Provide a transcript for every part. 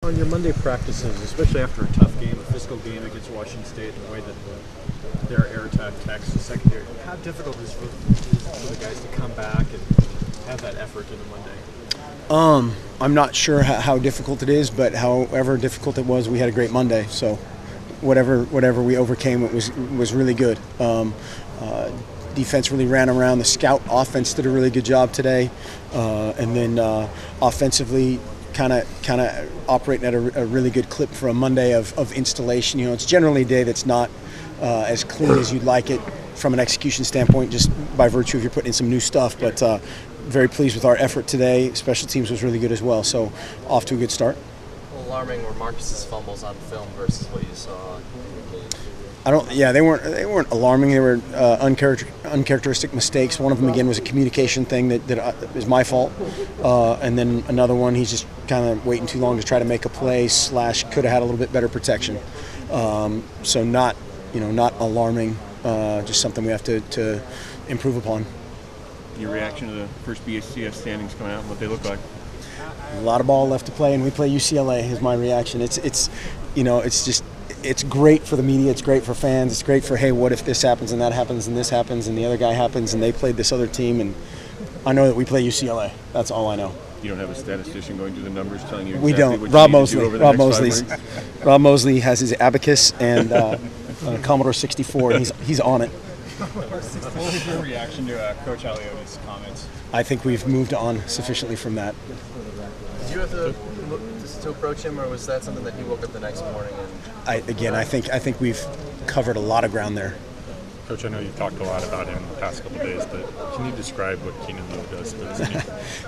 On your Monday practices, especially after a tough game, a physical game against Washington State, and the way that their air attack attacks the secondary, how difficult is it for the guys to come back and have that effort in a Monday? I'm not sure how difficult it is, but however difficult it was, we had a great Monday. So whatever we overcame, it was really good. Defense really ran around. The scout offense did a really good job today, and then offensively, kind of operating at a really good clip for a Monday of installation. It's generally a day that's not as clean as you'd like it from an execution standpoint, just by virtue of you're putting in some new stuff. But very pleased with our effort today. Special teams was really good as well, so off to a good start. Alarming were Marcus's fumbles on film versus what you saw in the game. They weren't alarming. They were uncharacteristic mistakes. One of them again was a communication thing that is my fault, and then another one he's just kind of waiting too long to try to make a play / could have had a little bit better protection. So not alarming. Just something we have to improve upon. Your reaction to the first BCS standings coming out and what they look like? A lot of ball left to play, and we play UCLA. Is my reaction. It's great for the media. It's great for fans. It's great for, hey, what if this happens and that happens and this happens and the other guy happens and they played this other team, and I know that we play UCLA. That's all I know. You don't have a statistician going through the numbers telling you exactly we don't. What Rob you need to do Mosley. over the next 5 weeks? Rob Mosley has his abacus and Commodore 64, and he's on it. What was your reaction to Coach Alioti's comments? I think we've moved on sufficiently from that. Did you have to approach him, or was that something that he woke up the next morning and? I think we've covered a lot of ground there. Coach, I know you talked a lot about him the past couple of days, but can you describe what Keenan Lowe does for this team?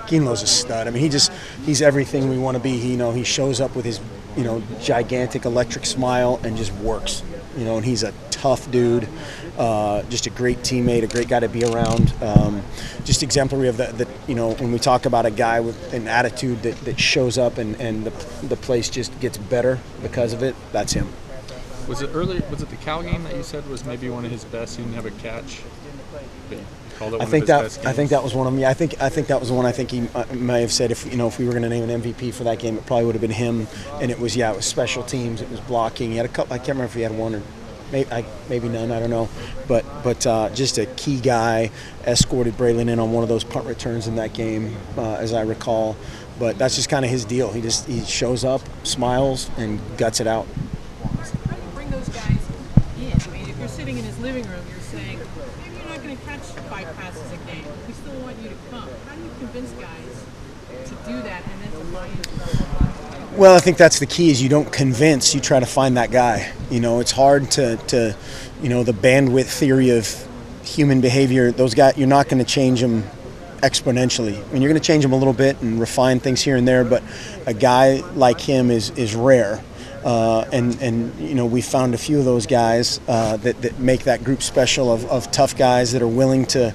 Keenan Lowe's a stud. I mean, he's everything we want to be. He shows up with his gigantic electric smile and just works. And he's a tough dude, just a great teammate, a great guy to be around. Just exemplary of that. When we talk about a guy with an attitude that shows up and the place just gets better because of it, that's him. Was it the Cal game that you said was maybe one of his best? He didn't have a catch, but you called it one of his best games? I think that was one of them. Yeah, I think that was the one. I think he may have said if we were going to name an MVP for that game, it probably would have been him. And it was special teams. It was blocking. He had a couple. I can't remember if he had one or maybe none. I don't know. But just a key guy. Escorted Braylon in on one of those punt returns in that game, as I recall. But that's just kind of his deal. He shows up, smiles, and guts it out. Those guys in. I mean, if you're sitting in his living room, you're saying, maybe you're not going to catch 5 passes a game. We still want you to come. How do you convince guys to do that and then to buy into? Well, I think that's the key. Is you don't convince, you try to find that guy. It's hard to the bandwidth theory of human behavior. Those guys, you're not going to change them exponentially. I mean, you're going to change them a little bit and refine things here and there, but a guy like him is rare. And we found a few of those guys that make that group special of tough guys that are willing to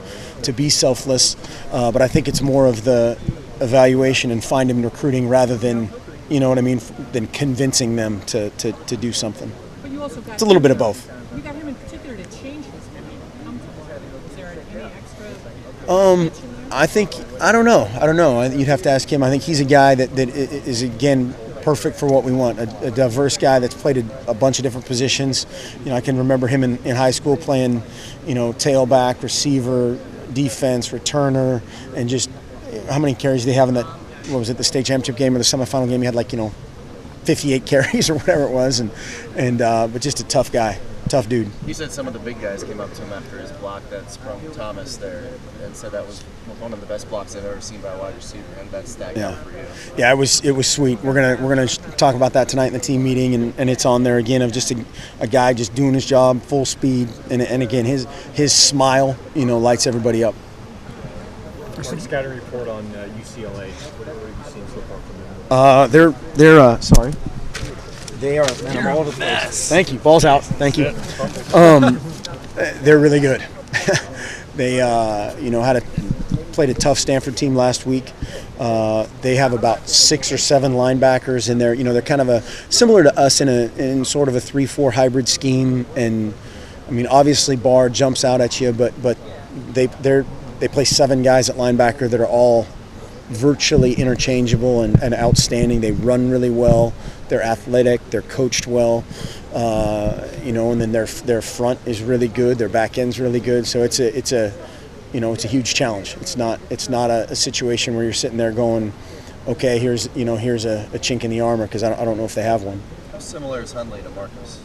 be selfless. But I think it's more of the evaluation and find them recruiting rather than, than convincing them to do something. But you also got it's a little bit of both. You got him in particular to change his game. Is there any extra? I don't know. You'd have to ask him. I think he's a guy that is, again, perfect for what we want, a diverse guy that's played a bunch of different positions. I can remember him in high school playing, tailback, receiver, defense, returner, and just how many carries did they have in that, the state championship game or the semifinal game? He had 58 carries or whatever it was, but just a tough guy. Tough dude. He said some of the big guys came up to him after his block that sprung Thomas there and said that was one of the best blocks I've ever seen by a wide receiver, and that's stacked out for you. Yeah, it was sweet. We're gonna talk about that tonight in the team meeting, and it's on there again of just a guy just doing his job full speed, and again his smile lights everybody up. Some scouting report on UCLA. What have you seen so far from them? They're sorry. They are. Man, I'm all over the place. Thank you. Ball's out. Thank you. They're really good. They, played a tough Stanford team last week. They have about 6 or 7 linebackers, and they're kind of similar to us in sort of a 3-4 hybrid scheme. And I mean, obviously Barr jumps out at you, but they play 7 guys at linebacker that are all virtually interchangeable and outstanding. They run really well. They're athletic. They're coached well. And then their front is really good. Their back end's really good. So it's a huge challenge. It's not a situation where you're sitting there going, okay, here's a chink in the armor, because I don't know if they have one. How similar is Hundley to Marcus?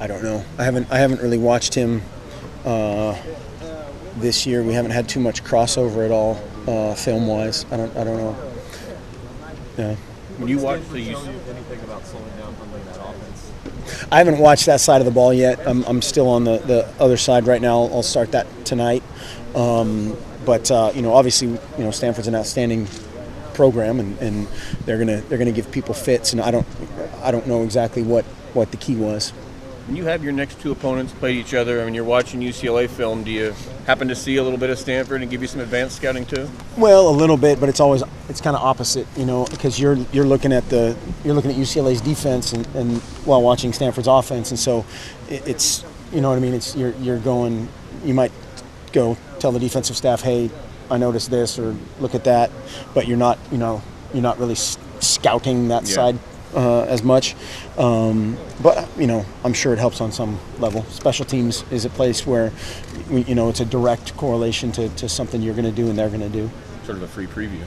I don't know. I haven't really watched him this year. We haven't had too much crossover at all, film wise. I don't know. Yeah. When you watch the anything about slowing down Hundley in that offense? I haven't watched that side of the ball yet. I'm still on the other side right now. I'll start that tonight. But obviously, Stanford's an outstanding program, and they're gonna give people fits, and I don't know exactly what the key was. when you have your next two opponents play each other, I mean, you're watching UCLA film, do you happen to see a little bit of Stanford and give you some advanced scouting too? Well, a little bit, but it's kind of opposite, because you're looking at UCLA's defense and while watching Stanford's offense, and so it's what I mean. It's you might go tell the defensive staff, hey, I noticed this, or look at that, but you're not really scouting that side as much. But I'm sure it helps on some level. Special teams is a place where it's a direct correlation to something you're going to do and they're going to do. Sort of a free preview.